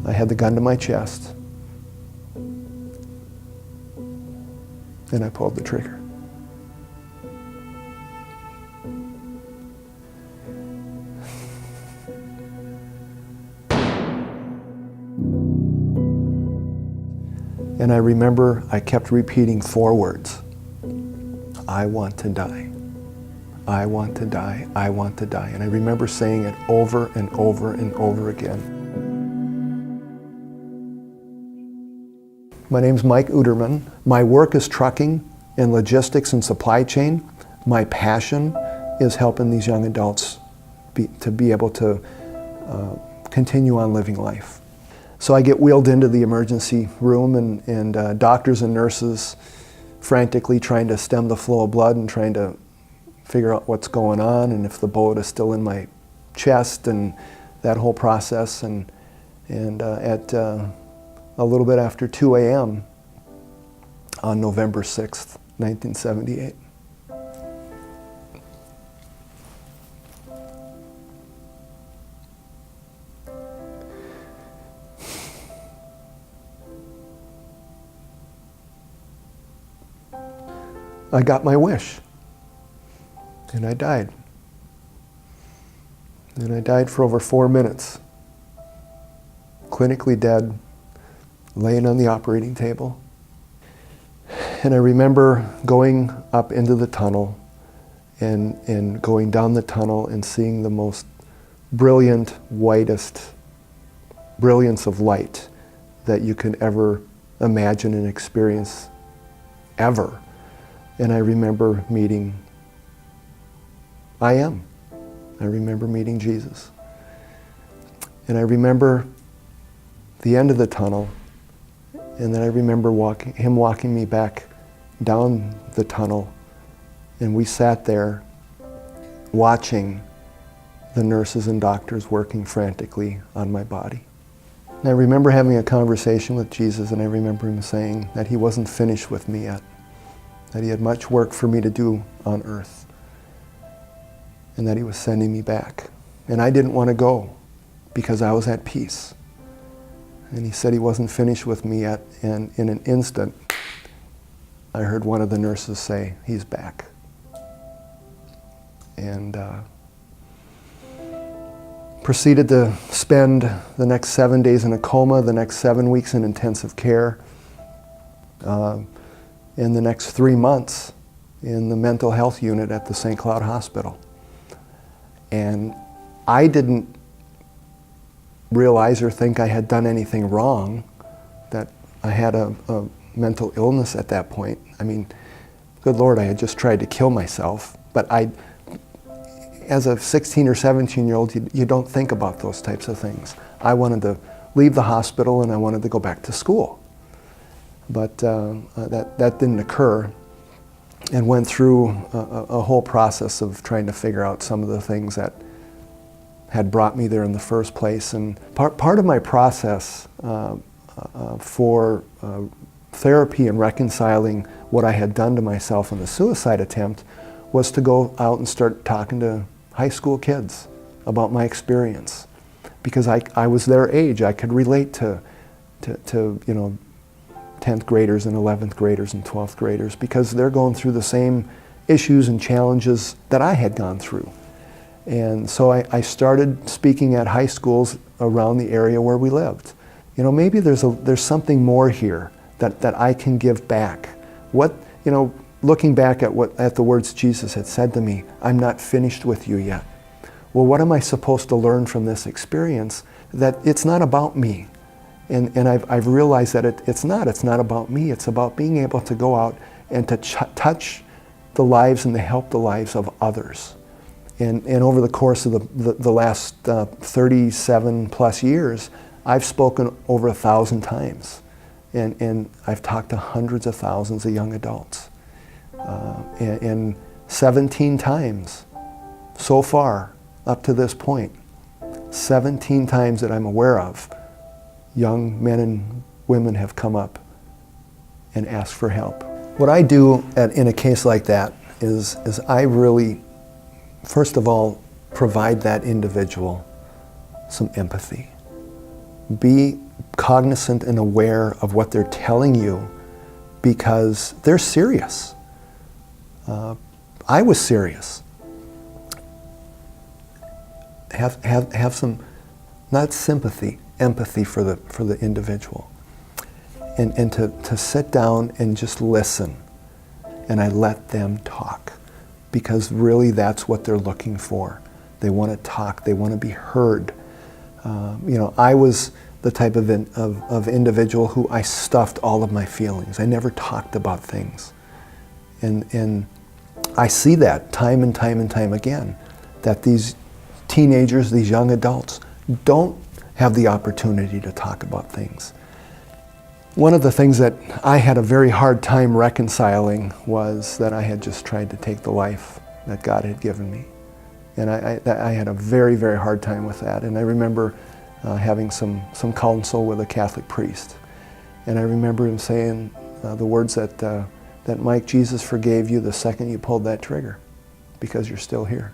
I had the gun to my chest, and I pulled the trigger. And I remember I kept repeating 4 words. I want to die. I want to die. I want to die. And I remember saying it over and over and over again. My name's Mike Udermann. My work is trucking and logistics and supply chain. My passion is helping these young adults be able to continue on living life. So I get wheeled into the emergency room and doctors and nurses frantically trying to stem the flow of blood and trying to figure out what's going on and if the bullet is still in my chest and that whole process. And at a little bit after 2 a.m. on November 6th, 1978. I got my wish, and I died. And I died for over 4 minutes, clinically dead, laying on the operating table. And I remember going up into the tunnel and going down the tunnel and seeing the most brilliant, whitest brilliance of light that you can ever imagine and experience, ever. And I remember meeting I remember meeting Jesus. And I remember the end of the tunnel, and then I remember him walking me back down the tunnel, and we sat there watching the nurses and doctors working frantically on my body. And I remember having a conversation with Jesus, and I remember him saying that he wasn't finished with me yet, that he had much work for me to do on earth, and that he was sending me back. And I didn't want to go because I was at peace. And he said he wasn't finished with me yet, and in an instant, I heard one of the nurses say, "He's back." And proceeded to spend the next 7 days in a coma, the next 7 weeks in intensive care, in the next 3 months in the mental health unit at the St. Cloud Hospital. And I didn't realize or think I had done anything wrong, that I had a mental illness at that point. I mean, good Lord, I had just tried to kill myself. But as a 16 or 17-year-old, you don't think about those types of things. I wanted to leave the hospital and I wanted to go back to school. But that didn't occur, and went through a whole process of trying to figure out some of the things that had brought me there in the first place. And part of my process for therapy and reconciling what I had done to myself in the suicide attempt was to go out and start talking to high school kids about my experience, because I was their age. I could relate to 10th graders and 11th graders and 12th graders, because they're going through the same issues and challenges that I had gone through. And so I started speaking at high schools around the area where we lived. You know, maybe there's something more here that I can give back. Looking back at the words Jesus had said to me, "I'm not finished with you yet." Well, what am I supposed to learn from this experience? That it's not about me. And I've realized that it's not about me. It's about being able to go out and to touch the lives and to help the lives of others. And over the course of the last 37 plus years, I've spoken over 1,000 times. And I've talked to hundreds of thousands of young adults. And 17 times so far, up to this point, 17 times that I'm aware of, young men and women have come up and asked for help. What I do in a case like that is I really, first of all, provide that individual some empathy. Be cognizant and aware of what they're telling you because they're serious. I was serious. Have some, not sympathy, empathy for the individual. And to sit down and just listen. And I let them talk. Because really that's what they're looking for. They want to talk, they want to be heard. I was the type of individual who I stuffed all of my feelings. I never talked about things. And I see that time and time and time again, that these teenagers, these young adults, don't have the opportunity to talk about things. One of the things that I had a very hard time reconciling was that I had just tried to take the life that God had given me. And I had a very, very hard time with that. And I remember having some counsel with a Catholic priest. And I remember him saying the words that Mike, Jesus forgave you the second you pulled that trigger because you're still here.